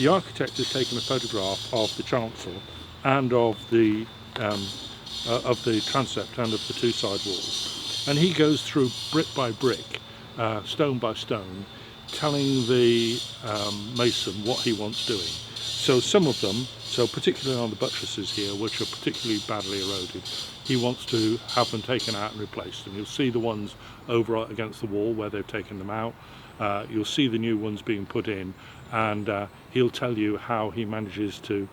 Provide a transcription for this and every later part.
the architect has taken a photograph of the chancel and of the transept and of the two side walls, and he goes through brick by brick, stone by stone, telling the mason what he wants doing. So some of them, so particularly on the buttresses here, which are particularly badly eroded, he wants to have them taken out and replaced. And you'll see the ones over against the wall where they've taken them out. You'll see the new ones being put in, and he'll tell you how he manages to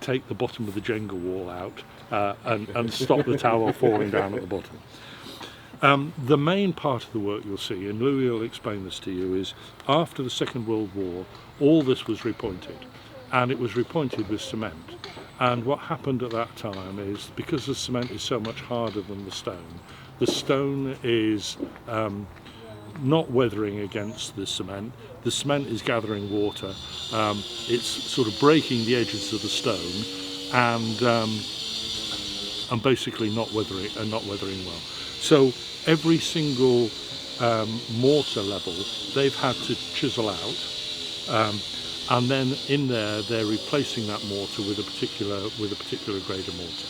take the bottom of the Jenga wall out and stop the tower falling down at the bottom. The main part of the work you'll see, and Louis will explain this to you, is after the Second World War, all this was repointed, and it was repointed with cement. And what happened at that time is, because the cement is so much harder than the stone is not weathering against the cement is gathering water, it's sort of breaking the edges of the stone, and basically not weathering well. So every single mortar level they've had to chisel out, and then in there they're replacing that mortar with a particular grade of mortar.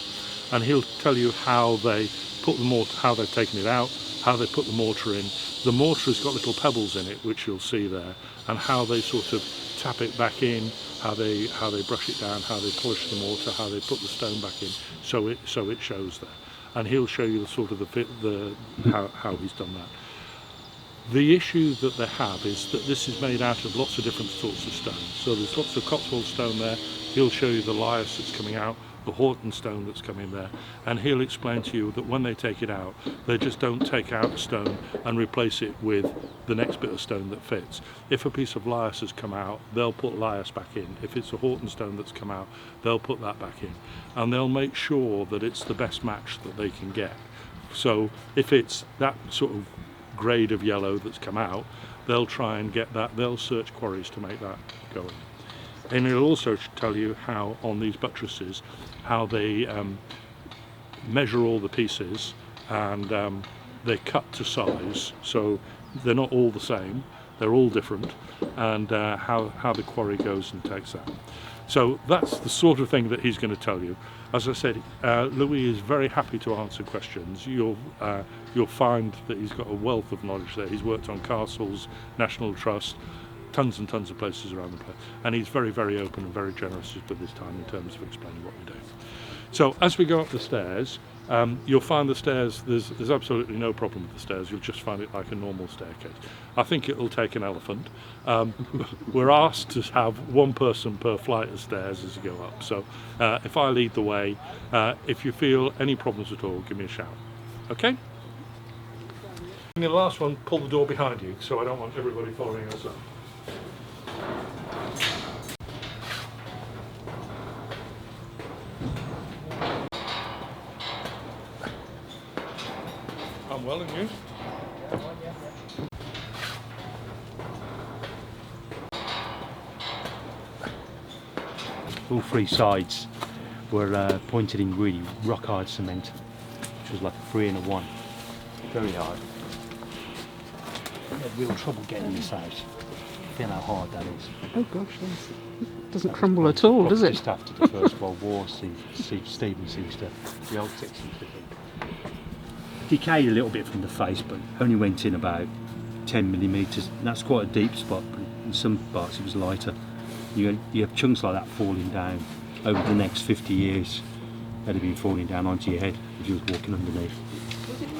And he'll tell you how they put the mortar, how they've taken it out, how they put the mortar in. The mortar has got little pebbles in it, which you'll see there, and how they sort of tap it back in, how they brush it down, how they polish the mortar, how they put the stone back in, so it shows there. And he'll show you the sort of how he's done that. The issue that they have is that this is made out of lots of different sorts of stone. So there's lots of Cotswold stone there. He'll show you the lias that's coming out, the Horton stone that's coming there, and he'll explain to you that when they take it out, they just don't take out the stone and replace it with the next bit of stone that fits. If a piece of lias has come out, they'll put lias back in. If it's a Horton stone that's come out, they'll put that back in, and they'll make sure that it's the best match that they can get. So if it's that sort of grade of yellow that's come out, they'll try and get that, they'll search quarries to make that going. And he'll also tell you how on these buttresses, how they measure all the pieces, and they're cut to size, so they're not all the same, they're all different, and how the quarry goes and takes that. So that's the sort of thing that he's going to tell you. As I said, Louis is very happy to answer questions. You'll find that he's got a wealth of knowledge there. He's worked on castles, National Trust, tons and tons of places around the place, and he's very, very open and very generous with this time in terms of explaining what we do. So as we go up the stairs, you'll find the stairs, there's absolutely no problem with the stairs. You'll just find it like a normal staircase. I think it'll take an elephant. We're asked to have one person per flight of stairs as you go up. So if I lead the way, if you feel any problems at all, give me a shout. Okay? And the last one, pull the door behind you, so I don't want everybody following us up. I'm well, and you? All three sides were pointed in really rock hard cement, which was like a 3 and a 1. Very hard. We had real trouble getting this out. Feel how hard that is. Oh gosh, yes. It doesn't crumble at all, does it? Just after the First World War, Stephen seems to, the architect seems to think. Decayed a little bit from the face, but only went in about 10 millimetres. That's quite a deep spot, but in some parts it was lighter. You have chunks like that falling down over the next 50 years. They'd have been falling down onto your head if you was walking underneath.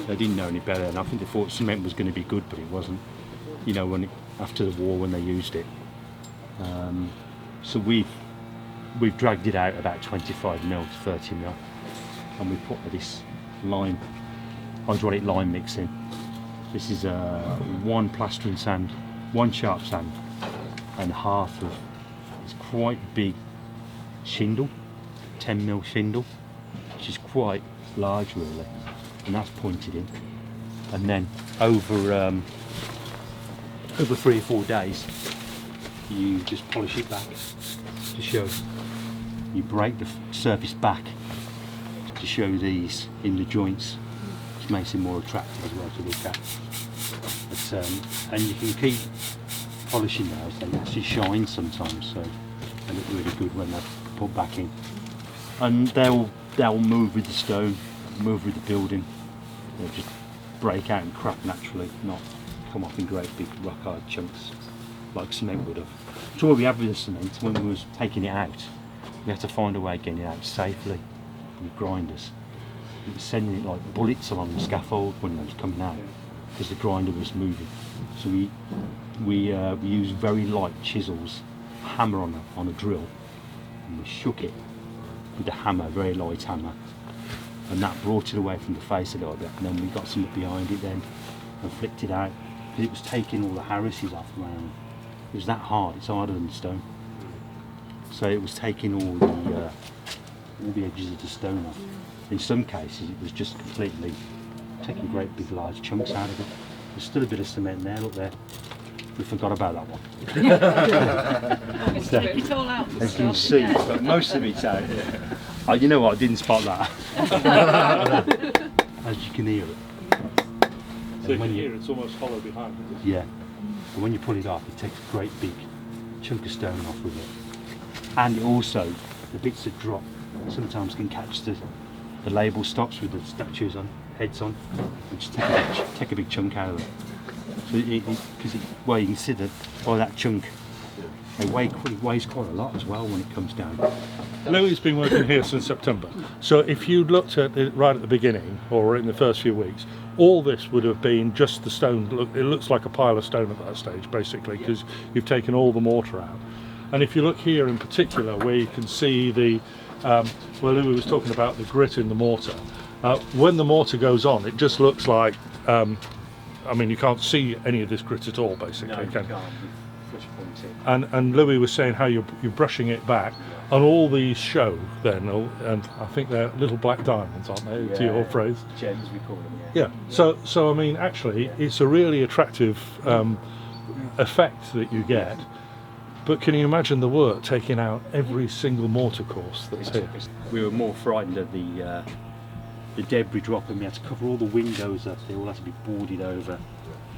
They didn't know any better, and I think they thought cement was going to be good, but it wasn't. You know, after the war when they used it. So we've dragged it out about 25 mil to 30 mil, and we put this lime, hydraulic lime mix in. This is one plastering sand, one sharp sand, and half of this quite big shindle, 10 mil shindle, which is quite large really, and that's pointed in. And then over 3 or 4 days, you just polish it back to show. You break the surface back to show these in the joints, which makes it more attractive as well to look at. But, and you can keep polishing nails, they actually shine sometimes, so they look really good when they're put back in. And they'll move with the stone, move with the building. They'll just break out and crack naturally, not come off in great big rock hard chunks like cement would have. So what we have with the cement, when we was taking it out, we had to find a way of getting it out safely with grinders. It was sending it like bullets along the scaffold when it was coming out, because the grinder was moving. So we used very light chisels, hammer on a drill, and we shook it with the hammer, very light hammer, and that brought it away from the face a little bit. And then we got something behind it then and flicked it out, because it was taking all the harrisses off around. It was that hard, it's harder than stone. So it was taking all the edges of the stone off. In some cases it was just completely taking great big large chunks out of it. There's still a bit of cement there, look there. We forgot about that one. So, it's all out. As you can see, but most of it's out. Oh, you know what, I didn't spot that. As you can hear it. So you can hear it's almost hollow behind. Yeah. But when you pull it off, it takes a great big chunk of stone off with it. And also, the bits that drop sometimes can catch the label stops with the statues on, heads on, and just take a big chunk out of it. So well, you can see that by that chunk, it weighs quite a lot as well when it comes down. Louis been working here since September, so if you looked at it right at the beginning or in the first few weeks, all this would have been just the stone. It looks like a pile of stone at that stage basically, because you've taken all the mortar out. And if you look here in particular, where you can see the well, Louis was talking about the grit in the mortar. When the mortar goes on, it just looks like I mean, you can't see any of this grit at all basically. No, you can't. And Louis was saying how you're brushing it back, and all these show then, and I think they're little black diamonds, aren't they? Yeah, to your phrase. Gems we call them. Yeah. So I mean, actually, it's a really attractive effect that you get. But can you imagine the work taking out every single mortar course that's here? We were more frightened of the debris dropping. We had to cover all the windows up. They all had to be boarded over.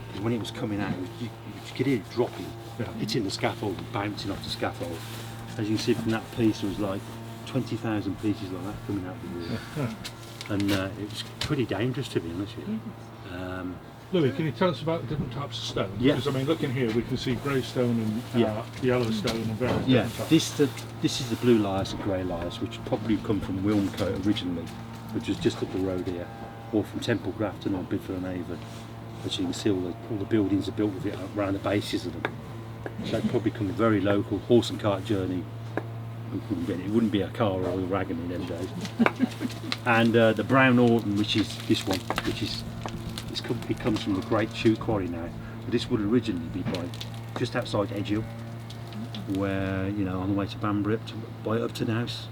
Because when it was coming out, you could hear it dropping, hitting the scaffold and bouncing off the scaffold. As you can see from that piece, there was like 20,000 pieces like that coming out of the wall. Yeah. And it was pretty dangerous, to be honest with you. Louis, can you tell us about the different types of stone? Yeah. Because I mean, looking here, we can see grey stone and yellow stone and various different types. This is the blue lias and grey lias, which probably come from Wilmcote originally, which was just up the road here, or from Temple Grafton or Bidford and Avon. As you can see, all the buildings are built with it around the bases of them. So they'd probably come very local, horse and cart journey. It wouldn't be a car or a wagon in them days. And the brown Orton, which is this one, it comes from the Great Shoe Quarry now. But this would originally be by just outside Edgehill, where, you know, on the way to Banbury by Upton House,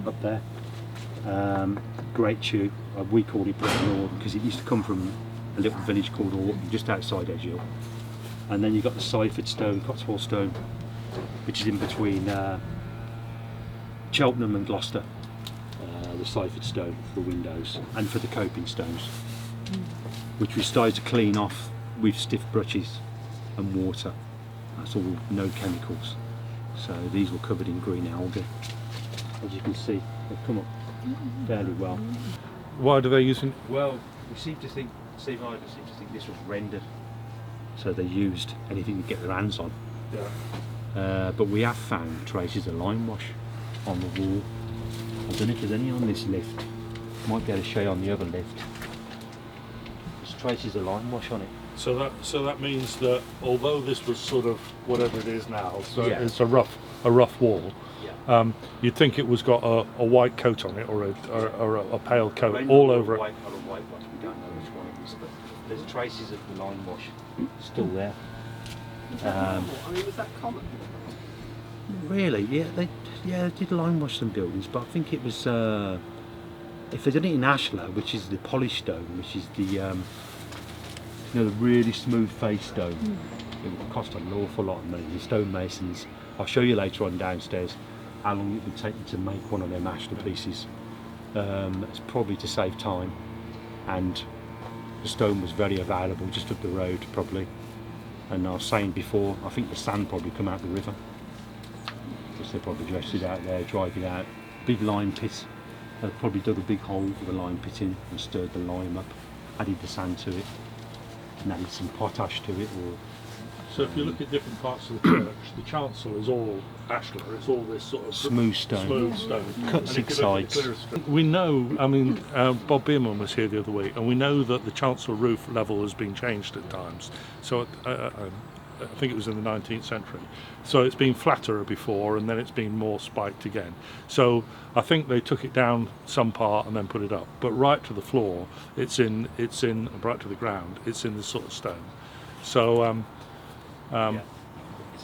up there. Great Shoe, we call it brown Orton because it used to come from a little village called Orton, just outside Edgehill. And then you've got the Syford stone, Cotswold stone, which is in between Cheltenham and Gloucester. The Syford stone for the windows and for the coping stones, which we started to clean off with stiff brushes and water. That's all, no chemicals. So these were covered in green algae. As you can see, they've come up fairly well. Why do they use it? Well, we seem to think, Steve and I seem to think this was rendered, so they used anything to get their hands on. Yeah. But we have found traces of lime wash on the wall. I don't know if there's any on this lift. Might be able to show you on the other lift. There's traces of lime wash on it. So that means that although this was sort of whatever it is now, so Yeah. it's a rough wall. Yeah. You'd think it was got a white coat on it or a pale coat Rainbow all or over it. white colour whitewash, we don't know which one it was, but there's traces of the lime wash still there. I mean, was that common? Really? Yeah, they did lime wash some buildings, but I think it was if they did it in ashlar, which is the polished stone, which is the you know, the really smooth face stone. It would cost an awful lot of money. The stonemasons, I'll show you later on downstairs how long it would take you to make one of them ashlar pieces. It's probably to save time, and the stone was very available just up the road probably. And I was saying before, I think the sand probably come out the river, because they probably dressed it out there, dried it out. Big lime pit. They probably dug a big hole for the lime pit in and stirred the lime up, added the sand to it, and added some potash to it. Or So if you look at different parts of the church, the chancel is all ashlar. It's all this sort of smooth stone. Cut And if six you look at the sides. clearest- We know, I mean, Bob Bierman was here the other week, and we know that the chancel roof level has been changed at times. So I think it was in the 19th century. So it's been flatter before, and then it's been more spiked again. So I think they took it down some part and then put it up. But right to the floor, it's in right to the ground, it's in this sort of stone. So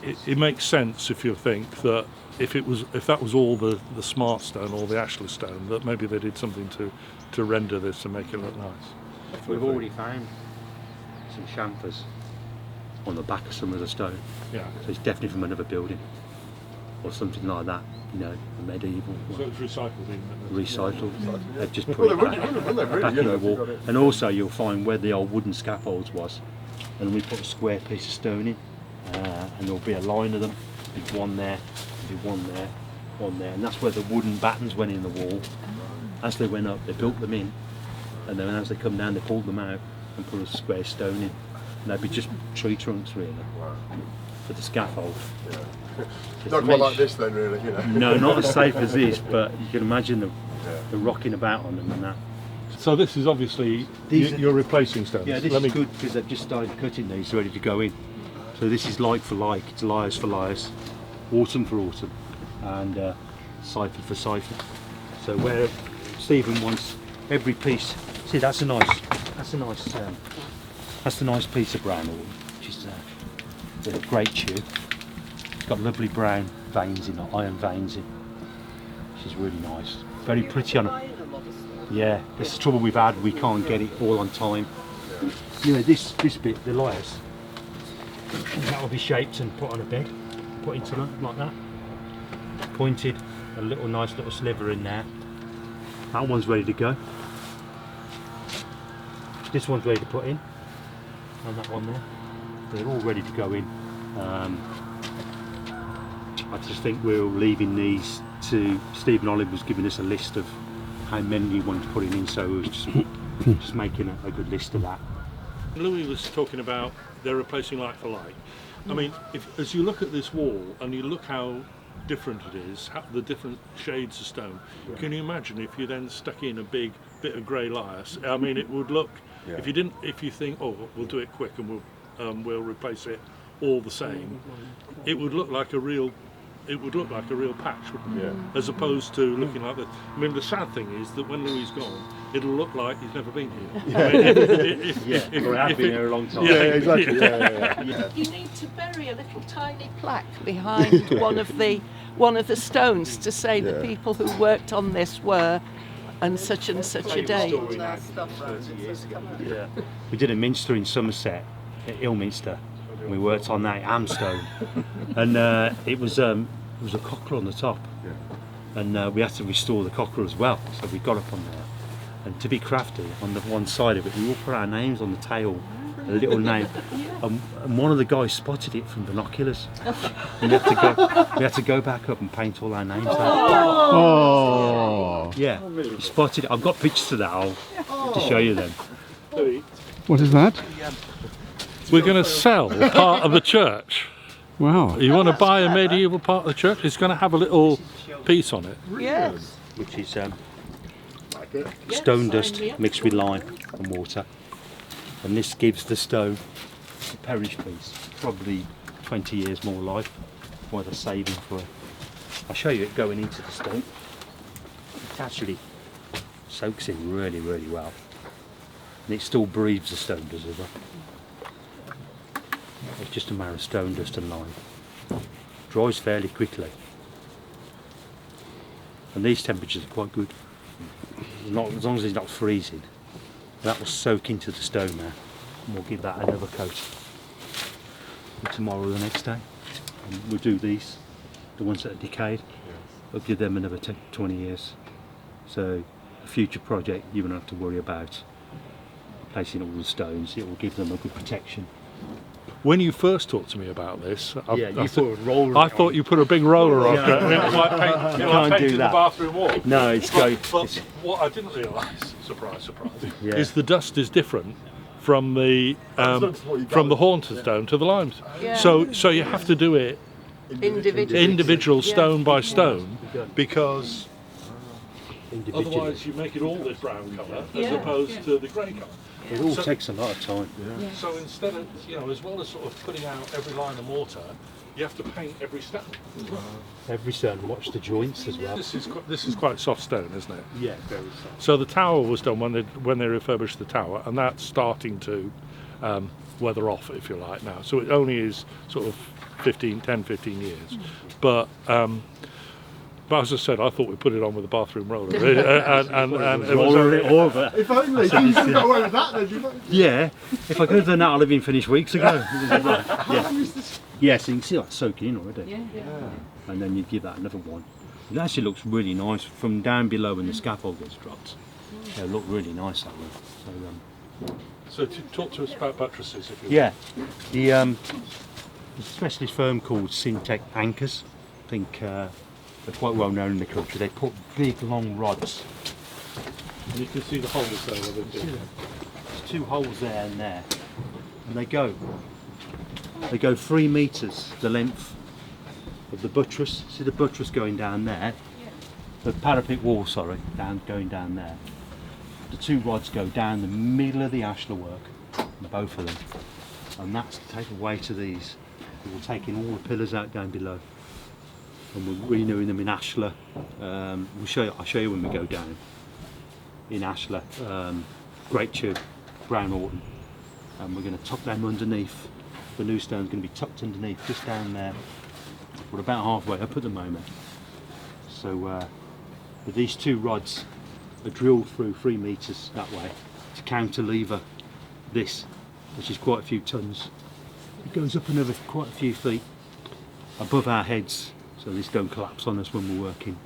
it makes sense if you think that if that was all the smart stone or the ashlar stone, that maybe they did something to render this and make it look nice. We've already found some chamfers on the back of some of the stone. Yeah. So it's definitely from another building or something like that, you know, a medieval So one. it's recycled, isn't it? Recycled. They've just put Well, it they back, wouldn't, really, back you in know, the if you wall. got it. And also you'll find where the old wooden scaffolds was, and we put a square piece of stone in, and there'll be a line of them. There'll be one there, there'll be one there, one there, and that's where the wooden battens went in the wall. As they went up, they built them in, and then as they come down, they pulled them out and put a square stone in. And they'd be just tree trunks, really, for the scaffold. It's Not quite meant- like this then, really, you know. No, not as safe as this, but you can imagine the rocking about on them and that. So this is obviously These are- you're replacing stones. Yeah, this Let is me- good because they've just started cutting these, ready to go in. So this is like for like, it's layers for layers, autumn for autumn, and cipher for cipher. So where Stephen wants every piece. See, that's a nice piece of brown wool, which is a great chew. It's got lovely brown veins in it, iron veins in, which is really nice. Very pretty on it. Yeah, this is the trouble we've had. We can't get it all on time. You know, this bit, the layers, that will be shaped and put on a bed, put into that like that. Pointed, a nice little sliver in there. That one's ready to go. This one's ready to put in, and that one there. They're all ready to go in. I just think we're leaving these to Stephen Olive was giving us a list of how many he wanted to put in, so it was just making a good list of that. Louis was talking about they're replacing like for like. I mean, as you look at this wall and you look how different it is, the different shades of stone, can you imagine if you then stuck in a big bit of grey lias? I mean, it would look, if you think, oh, we'll do it quick and we'll replace it all the same, it would look like a real patch, wouldn't it? Yeah. As opposed to looking like that. I mean, the sad thing is that when Louis is gone, it'll look like he's never been here. I mean, Or have been here a long time. Yeah, exactly. Yeah. You need to bury a little tiny plaque behind one of the stones to say the people who worked on this were and such a day. Yeah. We did a minster in Somerset, at Ilminster. We worked on that Amstone, and it was a cockerel on the top, and we had to restore the cockerel as well. So we got up on there, and to be crafty, on the one side of it, we all put our names on the tail, a little name, and one of the guys spotted it from binoculars. And we had to go back up and paint all our names out. Oh, Yeah, he spotted it. I've got pictures of that. I'll to show you them. what is that? We're going to sell part of the church. Wow. You want to buy a medieval part of the church? It's going to have a little piece on it. Yes. Which is stone dust mixed with lime and water, and this gives the stone a perish piece, probably 20 years more life, while they're saving for it. I'll show you it going into the stone. It actually soaks in really, really well, and it still breathes, the stone does as well. It's just a matter of stone dust and lime. Dries fairly quickly, and these temperatures are quite good. Not as long as it's not freezing. That will soak into the stone now, and we'll give that another coat. And tomorrow or the next day, and we'll do these, the ones that are decayed. We'll give them another 20 years. So a future project you won't have to worry about replacing all the stones. It will give them a good protection when you first talked to me about this, You put a roller. I thought you put a big roller on it. You can't do the that. bathroom wall. No, it's But what I didn't realise, surprise, is the dust is different from the Haunted stone to the limes. Yeah. So you have to do it individual Yeah. stone by stone, because individually. otherwise you make it all this brown colour as Yeah. opposed to the grey colour. It all So- takes a lot of time. So instead of, as well as sort of putting out every line of mortar, you have to paint every stone. Every stone, watch the joints as well. This is quite soft stone, isn't it? Yeah, very soft. So the tower was done when they refurbished the tower, and that's starting to weather off, if you like, now. So it only is sort of 10, 15 years. But as I said, I thought we put it on with a bathroom roller, and it was Roller it over. If only you could have got away with that, then you Yeah, if I could have done that, I'd have been finished weeks ago. Yeah, so you can see that soaking in already. And then you give that another one. It actually looks really nice from down below when the scaffold gets dropped. They look really nice that way. So talk to us about buttresses, if you Yeah, the specialist firm called Syntec Anchors. I think they're quite well known in the country. They put big long rods. And you can see the holes there where they've been. There's 2 holes there and there, and they go 3 metres the length of the buttress. See the buttress going down there, the parapet wall, sorry, going down there. The 2 rods go down the middle of the ashlar work, both of them, and that's to take away to these. We're taking all the pillars out down below, and we're renewing them in ashlar. I'll show you when we go down in ashlar. Great tube, brown Orton, and we're going to tuck them underneath. The new stone's going to be tucked underneath, just down there. We're about halfway up at the moment. So with these 2 rods are drilled through 3 metres that way to counterlever this, which is quite a few tons. It goes up another quite a few feet above our heads, so this don't collapse on us when we're working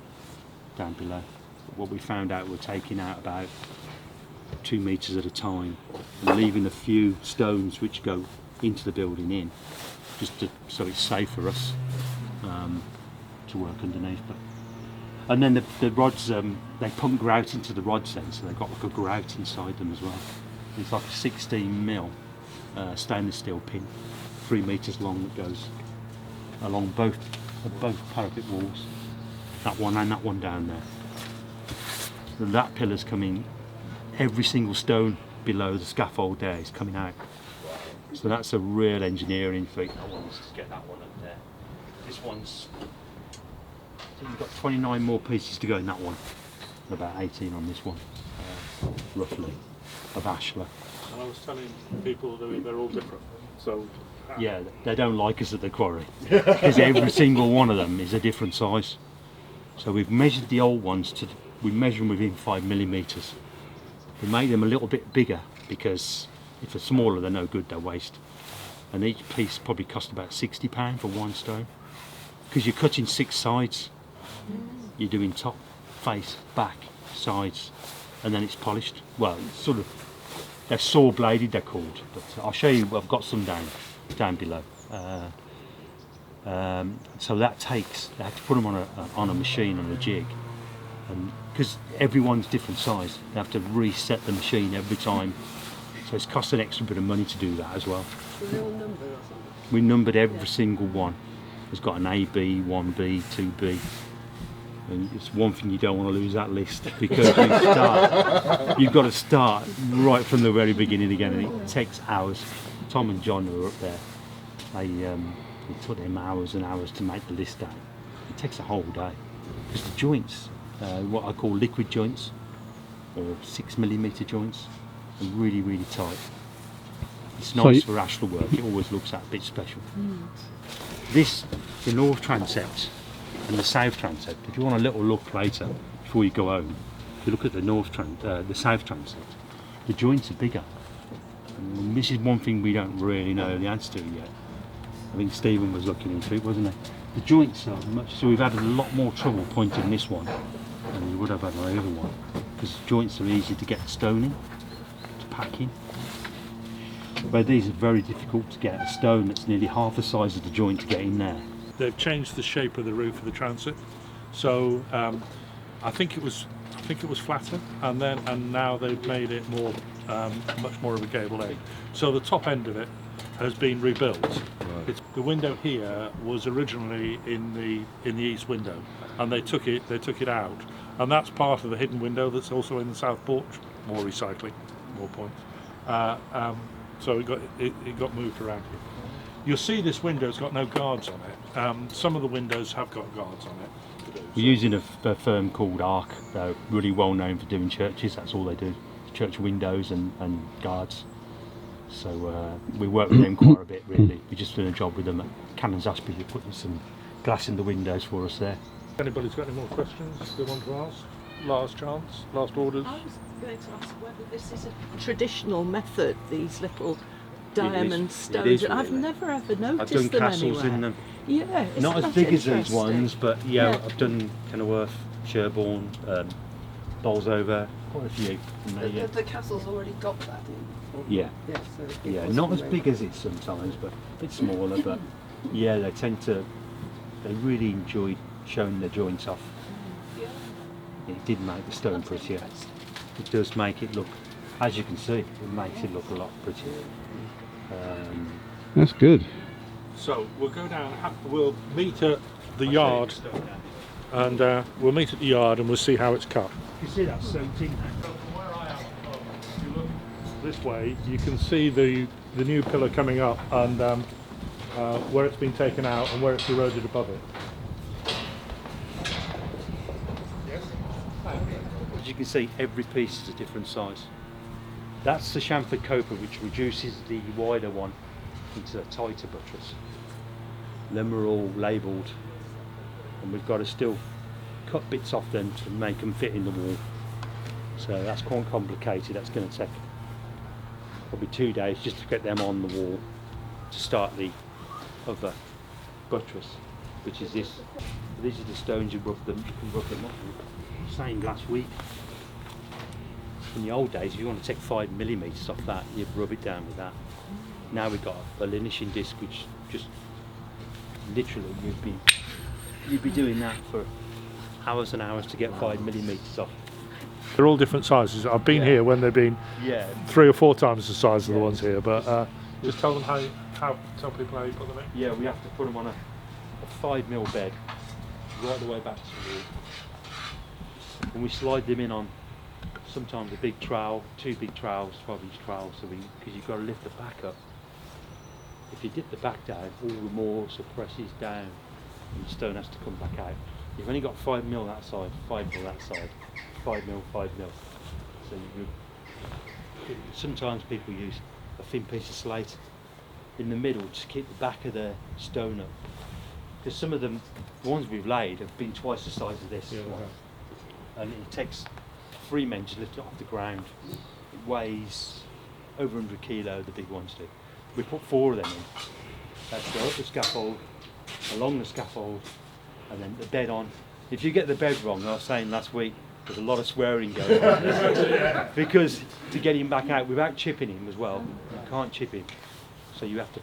down below. But what we found out, we're taking out about 2 metres at a time and leaving a few stones which go into the building in, so it's safe for us to work underneath. And then the rods, they pump grout into the rods then, so they've got like a grout inside them as well. It's like a 16mm stainless steel pin, 3 metres long, that goes along both parapet walls, that one and that one down there. And that pillar's coming, every single stone below the scaffold there is coming out. So that's a real engineering feat. That one's to get that one up there. This one's, I think we've got 29 more pieces to go in that one, and about 18 on this one, roughly, of ashlar. And I was telling people that they're all different. So Yeah, they don't like us at the quarry because every single one of them is a different size. So we've measured the old ones we measure them within 5mm. We make them a little bit bigger because if they're smaller, they're no good, they're waste. And each piece probably cost about £60 for 1 stone, because you're cutting 6 sides. You're doing top, face, back, sides, and then it's polished. Well, it's sort of, they're saw bladed, they're called, but I'll show you. I've got some down below. So that takes, they have to put them on a machine, on a jig, and because everyone's different size, they have to reset the machine every time. So it's cost an extra bit of money to do that as well. We numbered every single one. It's got an A, B, 1B, 2B. And it's one thing you don't want to lose that list, because you've got to start right from the very beginning again, and it takes hours. Tom and John who are up there, it took them hours and hours to make the list out. It takes a whole day, because the joints, what I call liquid joints, or 6mm joints, are really, really tight. It's nice for ashlar work. It always looks a bit special. The North Transept and the South Transept. If you want a little look later before you go home, if you look at the South Transept, the joints are bigger. And this is one thing we don't really know the answer to yet. I think Stephen was looking into it, wasn't he? The joints are much, so we've had a lot more trouble pointing this one than we would have had on the other one, because the joints are easy to get stone in, to pack in. But these are very difficult to get a stone that's nearly half the size of the joint to get in there. They've changed the shape of the roof of the transept, so I think it was flatter, and now they've made it more much more of a gable end. So the top end of it has been rebuilt. Right. The window here was originally in the east window, and they took it out, and that's part of the hidden window that's also in the south porch. More recycling, more points. So it got moved around here. You'll see this window's got no guards on it. Some of the windows have got guards on it. We're using a firm called Arc. They're really well known for doing churches. That's all they do, church windows and guards. So we work with them quite a bit, really. We just done a job with them at Cannons Ashby, who put some glass in the windows for us there. Anybody's got any more questions they want to ask? Last chance, last orders. I was going to ask whether this is a traditional method, these little diamond stones. It is, really. I've never ever noticed I've done them castles anywhere. in them. Yeah, Not as big as these ones, but yeah, I've done Kenilworth, Sherborne, Bolsover, quite a few. The castle's already got that in. Yeah, Yes, so it yeah, wasn't not as really- big as it sometimes, but a bit smaller. But yeah, they really enjoyed showing their joints off. It did make the stone prettier. It does make it look, as you can see, it makes it look a lot prettier. That's good. So we'll go down. We'll meet at the yard, and we'll meet at the yard, and we'll see how it's cut. You see that soaked in? Where I am, if you look this way, you can see the new pillar coming up, and where it's been taken out and where it's eroded above it. As you can see, every piece is a different size. That's the chamfered copper, which reduces the wider one into a tighter buttress. Then we're all labelled, and we've got to still cut bits off them to make them fit in the wall. So that's quite complicated. That's going to take probably 2 days just to get them on the wall to start the other buttress, which is this. These are the stones you can rub them up with. Saying last week, in the old days, if you want to take 5mm off that, you'd rub it down with that. Now we've got a linishing disc, which just literally you'd be doing that for hours and hours to get 5mm off. They're all different sizes. I've been here when they've been 3 or 4 times the size of the ones here, but just tell them tell people how you put them in. Yeah, we have to put them on a 5mm bed right the way back to the wall. And we slide them in on sometimes a big trowel, 2 big trowels, 12-inch trowels, because you've got to lift the back up. If you dip the back down, all the more suppresses down, and the stone has to come back out. You've only got 5mm that side, 5mm that side, 5mm, 5mm. So sometimes people use a thin piece of slate in the middle to keep the back of the stone up. Because some of them, the ones we've laid, have been twice the size of this one. And it takes 3 men to lift it off the ground. It weighs over 100 kilo, the big ones do. We put 4 of them in. That's go up the scaffold, along the scaffold, and then the bed on. If you get the bed wrong, I was saying last week, there's a lot of swearing going on. Because to get him back out without chipping him as well, you can't chip him. So you have to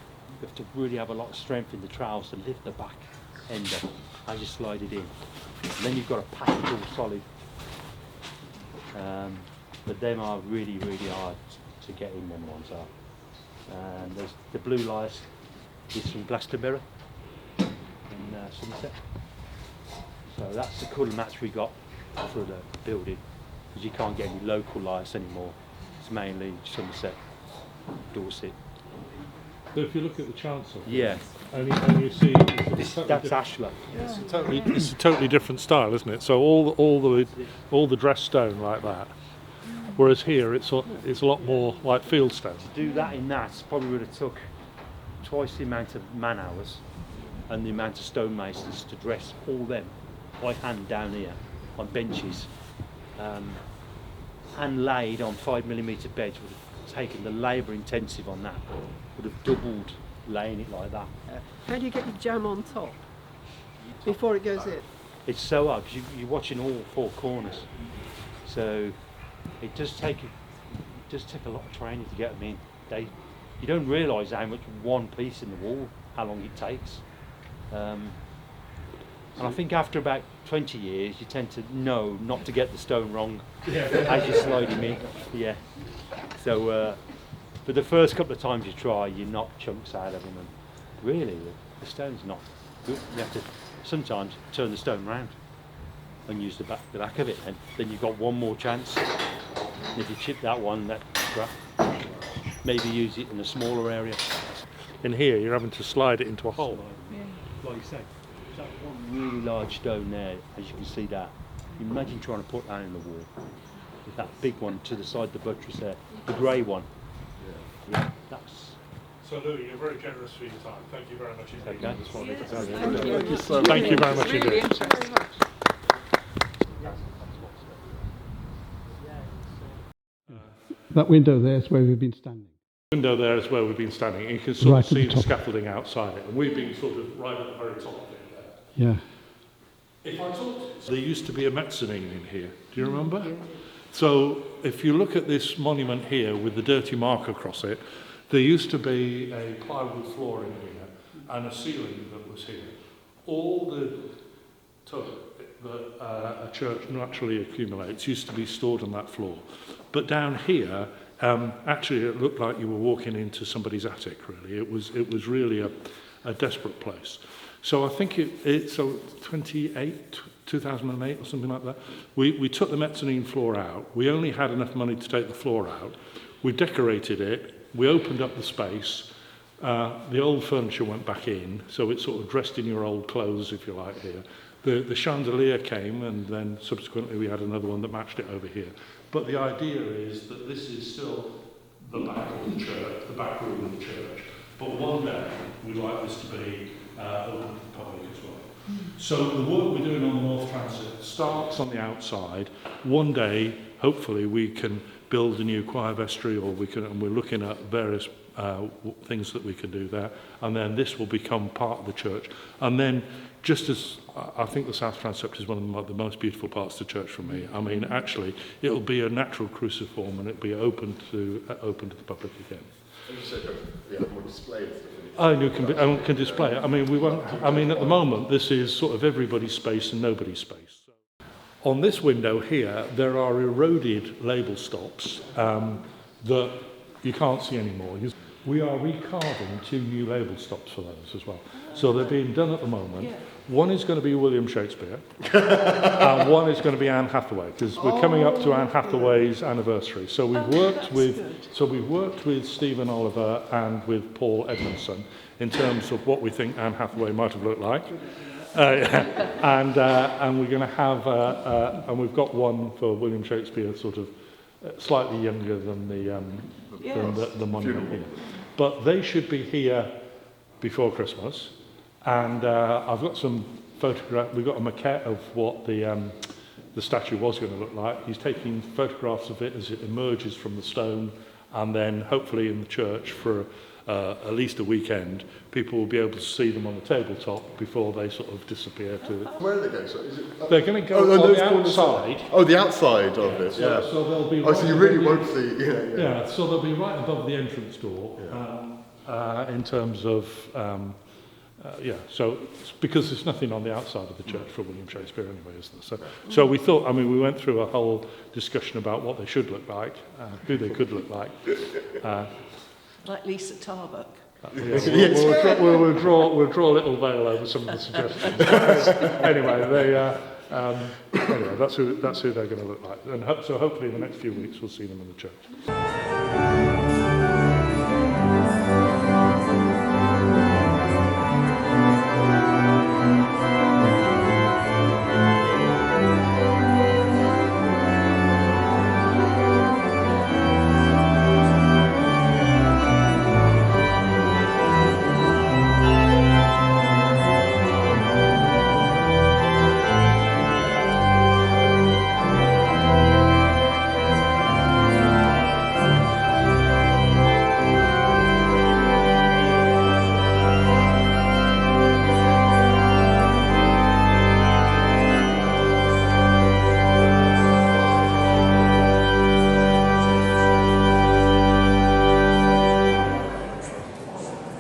really have a lot of strength in the trowels to lift the back end up as you slide it in. And then you've got to pack it all solid. But them are really, really hard to get in, them ones are. And there's the blue lights is from Glastonbury in Somerset. So that's the colour match we got for the building, because you can't get any local lights anymore. It's mainly Somerset, Dorset. So if you look at the chancel, Yeah, and you see that's ashlar. it's a totally different style, isn't it? So all the dressed stone like that, whereas here it's a lot more like field stone. To do that in that probably would have took twice the amount of man hours and the amount of stonemasons to dress all them by hand down here on benches, and laid on 5mm beds. Would have taken the labour intensive on that, would have doubled laying it like that. How do you get your jam on top before it goes in? It's so hard because you're watching all 4 corners, so it does take a lot of training to get them in. you don't realise how much one piece in the wall, how long it takes. And I think after about 20 years, you tend to know not to get the stone wrong as you slide him in. Yeah. So for the first couple of times you try, you knock chunks out of him, and really the stone's not good. You have to sometimes turn the stone round and use the back of it, and then you've got one more chance. And if you chip that one, that's crap. Maybe use it in a smaller area. In here, you're having to slide it into a hole. Like you say, that one really large stone there, as you can see that. Imagine trying to put that in the wall. With that big one to the side of the buttress there, the grey one. Yeah, that's. So Louis, you're very generous for your time. Thank you very much indeed. Okay. Thank you so much. Thank you very much indeed. That window there is where we've been standing. The window there is where we've been standing. You can sort Right of at the see the top. scaffolding outside it, and we've been sort of right at the very top of it there. Yeah. If I talk to there used to be a mezzanine in here. Do you remember? So if you look at this monument here with the dirty mark across it, there used to be a plywood floor in here and a ceiling that was here. All the tuff that a church naturally accumulates used to be stored on that floor. But down here, actually it looked like you were walking into somebody's attic, really. It was really a desperate place. So I think it's 2008 or something like that. We took the mezzanine floor out. We only had enough money to take the floor out. We decorated it. We opened up the space. The old furniture went back in, so it's sort of dressed in your old clothes, if you like, here. The chandelier came, and then subsequently we had another one that matched it over here. But the idea is that this is still the back of the church, the back room of the church. But one day we'd like this to be open to the public as well. So the work we're doing on the North Transept starts on the outside. One day, hopefully, we can build a new choir vestry, or and we're looking at various things that we can do there. And then this will become part of the church. And then, just as I think the South Transept is one of the most beautiful parts of the church for me. I mean, actually, it'll be a natural cruciform, and it'll be open to the public again. More display. Can display it. I mean, we won't. I mean, at the moment, this is sort of everybody's space and nobody's space. On this window here, there are eroded label stops that you can't see anymore. We are recarving 2 new label stops for those as well. So they're being done at the moment. Yeah. One is going to be William Shakespeare, and one is going to be Anne Hathaway, because we're coming up to Anne Hathaway's anniversary. So we've worked with Stephen Oliver and with Paul Edmondson in terms of what we think Anne Hathaway might have looked like. And we're going to have, and we've got one for William Shakespeare, sort of slightly younger than the monument here. But they should be here before Christmas. And I've got some photographs. We've got a maquette of what the statue was going to look like. He's taking photographs of it as it emerges from the stone, and then hopefully in the church for at least a weekend, people will be able to see them on the tabletop before they sort of disappear to. Where are they going? So is it, they're going to go on the outside. Oh, the outside of this. So, yeah. So they'll be. Oh, so you really won't see. Yeah. So they'll be right above the entrance door. In terms of. So because there's nothing on the outside of the church for William Shakespeare anyway, is there? So we thought, I mean, we went through a whole discussion about what they should look like, who they could look like. Like Lisa Tarbuck. We'll draw a little veil over some of the suggestions. Anyway, that's who they're going to look like. And so hopefully in the next few weeks we'll see them in the church.